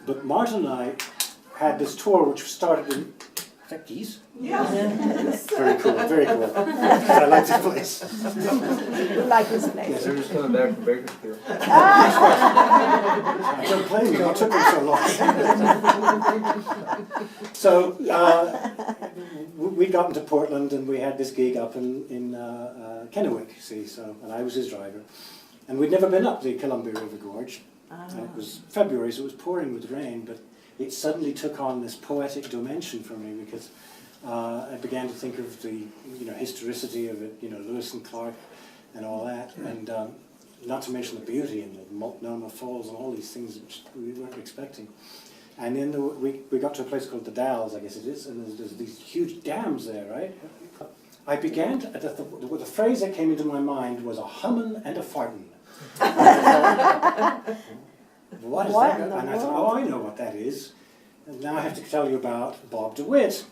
But Martin and I had this tour which started in, is that geese? Yeah. Very cool, very cool. I like this place. You like this place. Yes, They're just coming back from Bakersfield. I don't blame you, what took them so long? So we got into Portland and we had this gig up in Kennewick, see, so, and I was his driver. And we'd never been up the Columbia River Gorge. And it was February, so it was pouring with rain, but it suddenly took on this poetic dimension for me because I began to think of the historicity of it, Lewis and Clark and all that, and not to mention the beauty and the Multnomah Falls and all these things which we weren't expecting. And then we got to a place called the Dalles, I guess it is, and there's these huge dams there, right? I began to, the phrase that came into my mind was a hummin' and a fartin'. What is that? And I thought, oh, I know what that is. And now I have to tell you about Bob DeWitt.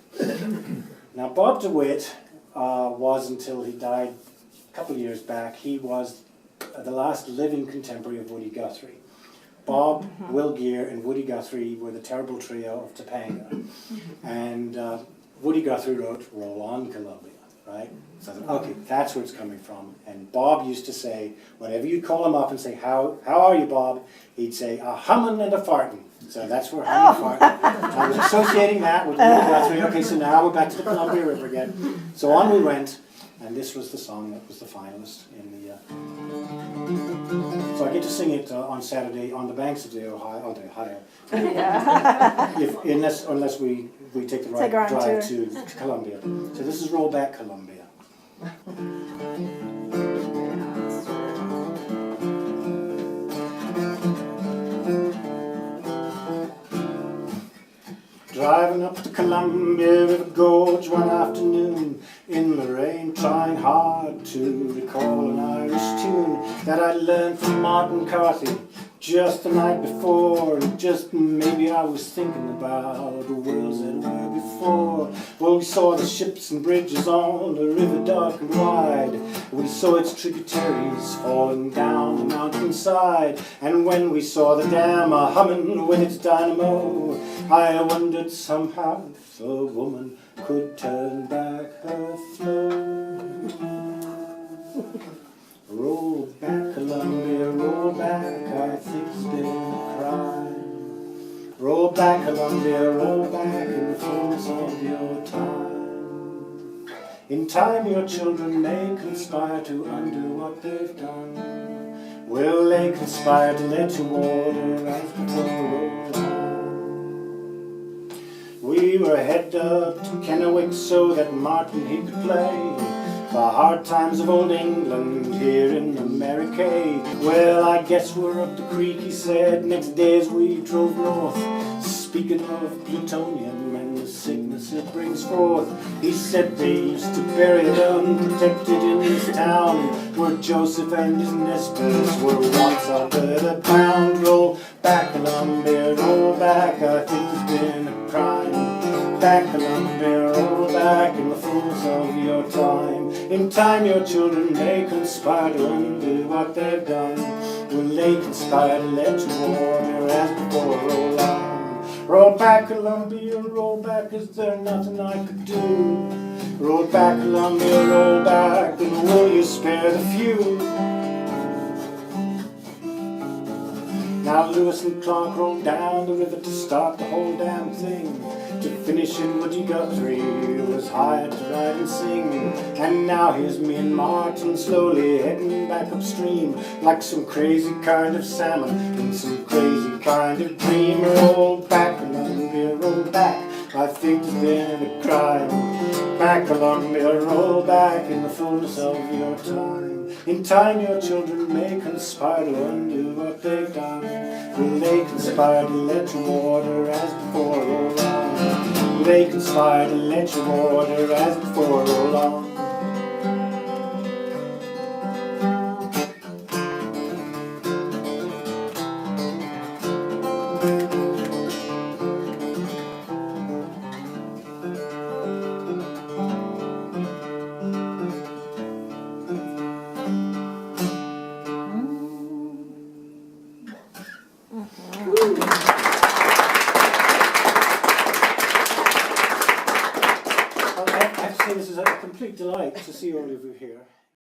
Now, Bob DeWitt was, until he died a couple of years back, he was the last living contemporary of Woody Guthrie. Bob, Will Geer, and Woody Guthrie were the terrible trio of Topanga. And Woody Guthrie wrote Roll On Columbia, right? So I thought, okay, that's where it's coming from. And Bob used to say, whenever you call him up and say, how are you, Bob? He'd say, a hummin' and a fartin'. So that's where hummin' and fartin'. I was associating that with Woody Guthrie. Okay, so now we're back to the Columbia River again. So on we went, and this was the song that was the finalist in the... So I get to sing it on Saturday on the banks of the Ohio. Unless we take the right drive to Columbia. So this is Roll Back Columbia. Driving up the Columbia River Gorge one afternoon in the rain, trying hard to recall an Irish tune that I learned from Martin Carthy just the night before, and just maybe I was thinking about the worlds that were before. Well, we saw the ships and bridges on the river dark and wide. We saw its tributaries falling down the mountainside. And when we saw the dam a-humming with its dynamo, I wondered somehow if a woman could turn back her flow. Roll back, Columbia, roll back, I think it's been a crime. Roll back, Columbia, roll back in the fullness of your time. In time your children may conspire to undo what they've done. Will they conspire to let you order as before roll on? We were headed up to Kennewick so that Martin he could play the hard times of old England here in America. Well, I guess we're up the creek, he said. Next day as we drove north, speaking of plutonium and the sickness it brings forth, he said they used to bury it unprotected in this town where Joseph and his Nespers were once under the pound. Roll back, Columbia, roll back, I think there's been a crime. Back, Columbia, roll back in the fullness of your time. In time your children may conspire to undo what they've done. Will they conspire to let you order as before roll on? Roll back, Columbia, roll back, is there nothing I could do? Roll back, Columbia, roll back, and will you spare the few? Now Lewis and Clark rolled down the river to start the whole damn thing. To finish in Woody Guthrie was hired to ride and sing. And now here's me and Martin slowly heading back upstream, like some crazy kind of salmon in some crazy kind of dream. Roll back, Columbia, roll back, I think there's been a crime. Back, Columbia, roll back in the fullness of your time. In time your children may conspire to undo what they've done. Will they conspire to let you order as before roll on? Will they conspire to let you order as before roll on? I have to say this is a complete delight to see all of you here.